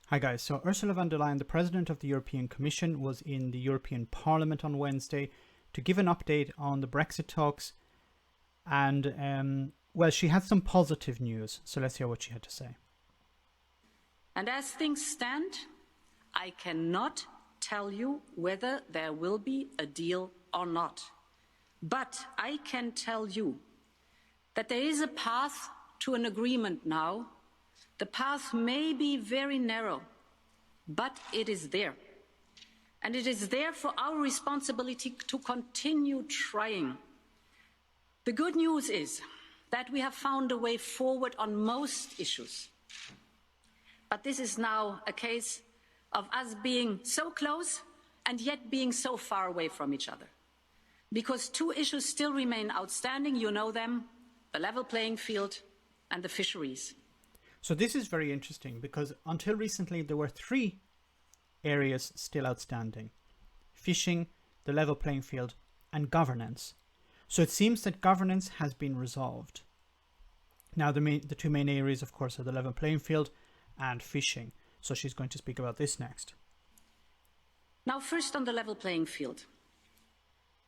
Hi guys, so Ursula von der Leyen, the President of the European Commission, was in the European Parliament on Wednesday to give an update on the Brexit talks. And, well, she had some positive news, so let's hear what she had to say. And as things stand, I cannot tell you whether there will be a deal or not. But I can tell you that there is a path to an agreement now. The path may be very narrow, but it is there. And it is therefore our responsibility to continue trying. The good news is that we have found a way forward on most issues. But this is now a case of us being so close and yet being so far away from each other. Because two issues still remain outstanding, you know them, the level playing field and the fisheries. So this is very interesting because until recently there were three areas still outstanding: fishing, the level playing field, and governance. So it seems that governance has been resolved. Now the two main areas, of course, are the level playing field and fishing. So she's going to speak about this next. Now, first on the level playing field.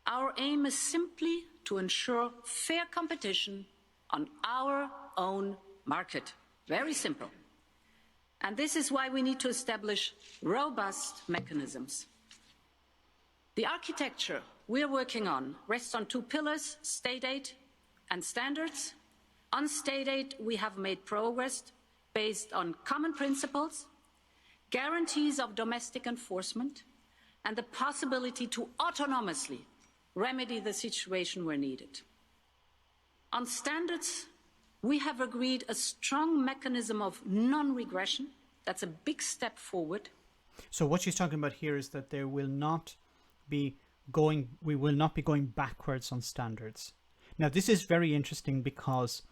Our aim is simply to ensure fair competition on our own market. Very simple. And this is why we need to establish robust mechanisms. The architecture we're working on rests on two pillars: state aid and standards. On state aid, we have made progress based on common principles, guarantees of domestic enforcement, and the possibility to autonomously remedy the situation where needed. On standards, we have agreed a strong mechanism of non-regression. That's a big step forward. So what she's talking about here is that we will not be going backwards on standards. Now, this is very interesting because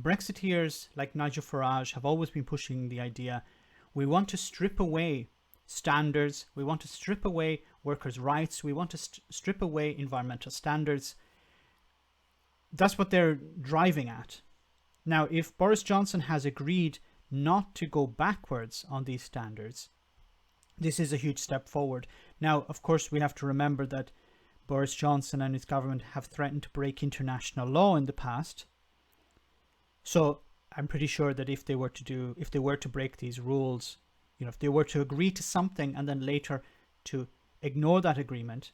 Brexiteers like Nigel Farage have always been pushing the idea we want to strip away standards, we want to strip away workers' rights, we want to strip away environmental standards. That's what they're driving at. Now, if Boris Johnson has agreed not to go backwards on these standards, this is a huge step forward. Now, of course, we have to remember that Boris Johnson and his government have threatened to break international law in the past. So I'm pretty sure that if they were to break these rules, if they were to agree to something and then later to ignore that agreement,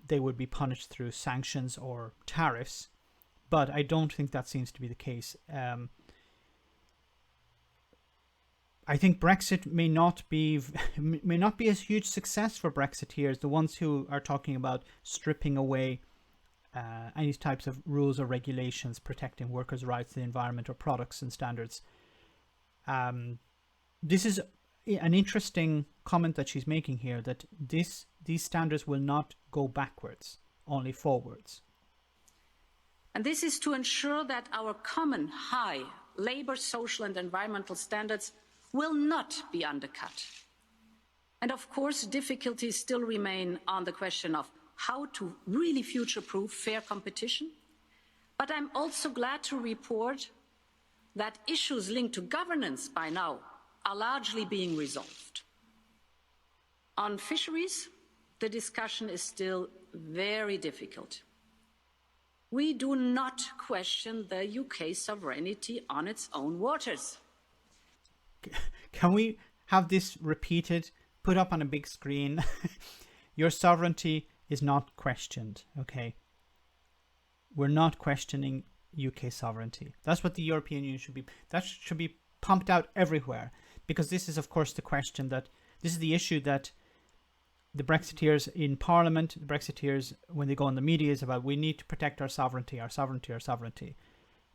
they would be punished through sanctions or tariffs. But I don't think that seems to be the case. I think Brexit may not be a huge success for Brexiteers, the ones who are talking about stripping away any types of rules or regulations protecting workers' rights, the environment, or products and standards. This is an interesting comment that she's making here, that these standards will not go backwards, only forwards. And this is to ensure that our common high labour, social and environmental standards will not be undercut. And of course, difficulties still remain on the question of how to really future-proof fair competition. But I'm also glad to report that issues linked to governance by now are largely being resolved. On fisheries, the discussion is still very difficult. We do not question the UK sovereignty on its own waters. Can we have this repeated, put up on a big screen? Your sovereignty is not questioned, okay? We're not questioning UK sovereignty. That's what the European Union should be. That should be pumped out everywhere, because this is, of course, this is the issue that the Brexiteers in Parliament, the Brexiteers, when they go on the media, is about: we need to protect our sovereignty, our sovereignty, our sovereignty.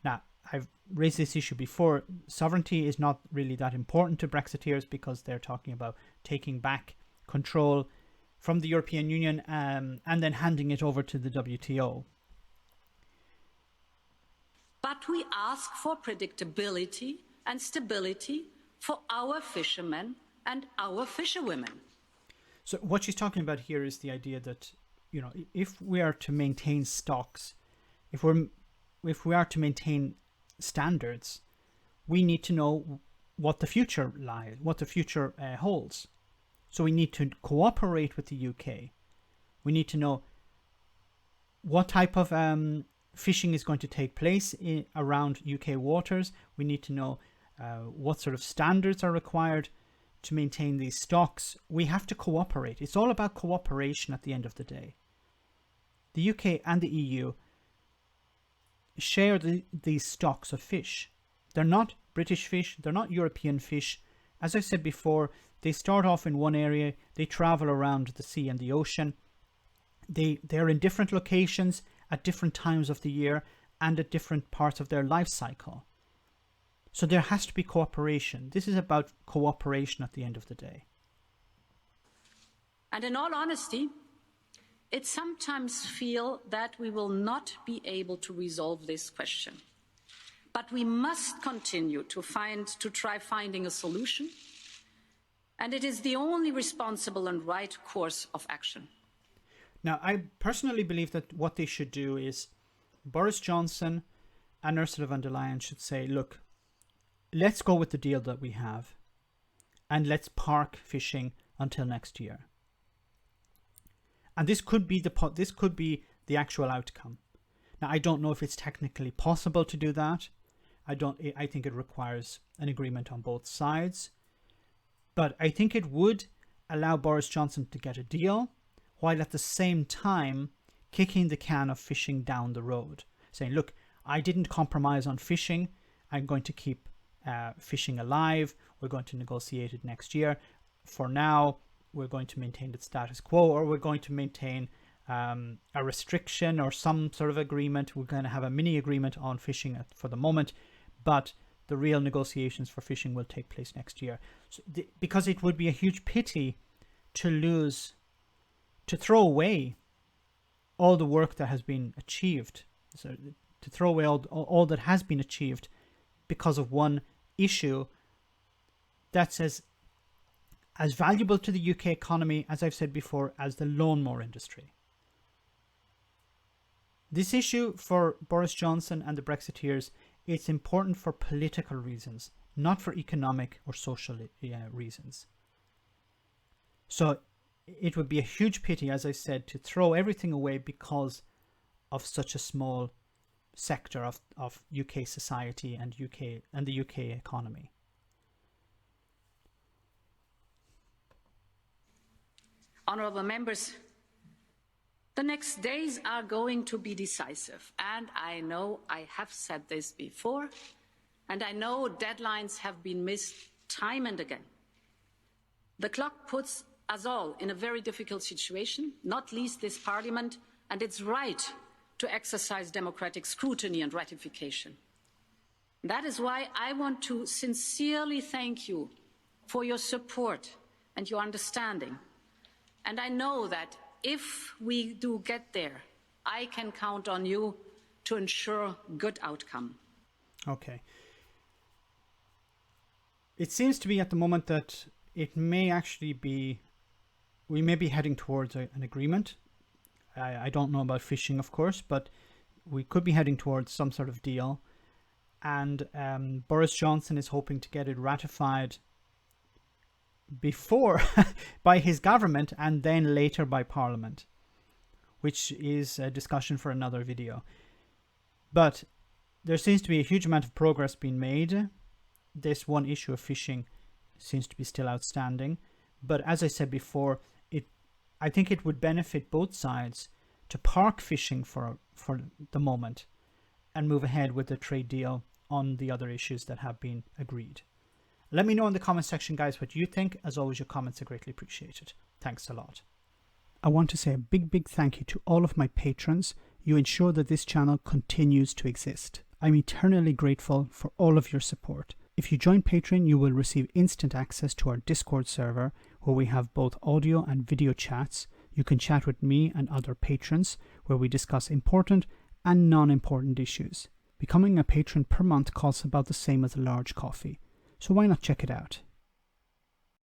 Now, I've raised this issue before. Sovereignty is not really that important to Brexiteers because they're talking about taking back control from the European Union and then handing it over to the WTO. But we ask for predictability and stability for our fishermen and our fisherwomen. So what she's talking about here is the idea that, if we are to maintain stocks, if we are to maintain standards, we need to know what the future lies, what the future holds. So we need to cooperate with the UK. We need to know what type of fishing is going to take place around UK waters. We need to know what sort of standards are required to maintain these stocks. We have to cooperate. It's all about cooperation at the end of the day. The UK and the EU share these stocks of fish. They're not British fish, they're not European fish. As I said before, they start off in one area, they travel around the sea and the ocean. They're in different locations at different times of the year and at different parts of their life cycle. So there has to be cooperation. This is about cooperation at the end of the day. And in all honesty, it sometimes feels that we will not be able to resolve this question. But we must continue to try finding a solution. And it is the only responsible and right course of action. Now, I personally believe that what they should do is Boris Johnson and Ursula von der Leyen should say, look, let's go with the deal that we have and let's park fishing until next year. And this could be the actual outcome. Now, I don't know if it's technically possible to do that. I think it requires an agreement on both sides. But I think it would allow Boris Johnson to get a deal, while at the same time kicking the can of fishing down the road, saying, look, I didn't compromise on fishing. I'm going to keep fishing alive. We're going to negotiate it next year. For now, we're going to maintain the status quo, or we're going to maintain a restriction or some sort of agreement. We're going to have a mini agreement on fishing for the moment, but the real negotiations for fishing will take place next year. So because it would be a huge pity to throw away all the work that has been achieved, so to throw away all that has been achieved because of one issue that's as valuable to the UK economy, as I've said before, as the lawnmower industry. This issue for Boris Johnson and the Brexiteers, it's important for political reasons, not for economic or social reasons. So it would be a huge pity, as I said, to throw everything away because of such a small sector of UK society and the UK economy. Honourable members, the next days are going to be decisive, and I know I have said this before, and I know deadlines have been missed time and again. The clock puts us all in a very difficult situation, not least this Parliament and its right to exercise democratic scrutiny and ratification. That is why I want to sincerely thank you for your support and your understanding. And I know that if we do get there, I can count on you to ensure good outcome. Okay. It seems to be at the moment that it may actually be, we may be heading towards an agreement. I don't know about fishing, of course, but we could be heading towards some sort of deal. And Boris Johnson is hoping to get it ratified before by his government and then later by Parliament, which is a discussion for another video. But there seems to be a huge amount of progress being made. This one issue of fishing seems to be still outstanding. But as I said before, I think it would benefit both sides to park fishing for the moment and move ahead with the trade deal on the other issues that have been agreed. Let me know in the comment section, guys, what you think. As always, your comments are greatly appreciated. Thanks a lot. I want to say a big thank you to all of my patrons. You ensure that this channel continues to exist. I'm eternally grateful for all of your support. If you join Patreon, you will receive instant access to our Discord server, where we have both audio and video chats. You can chat with me and other patrons, where we discuss important and non-important issues. Becoming a patron per month costs about the same as a large coffee, so why not check it out?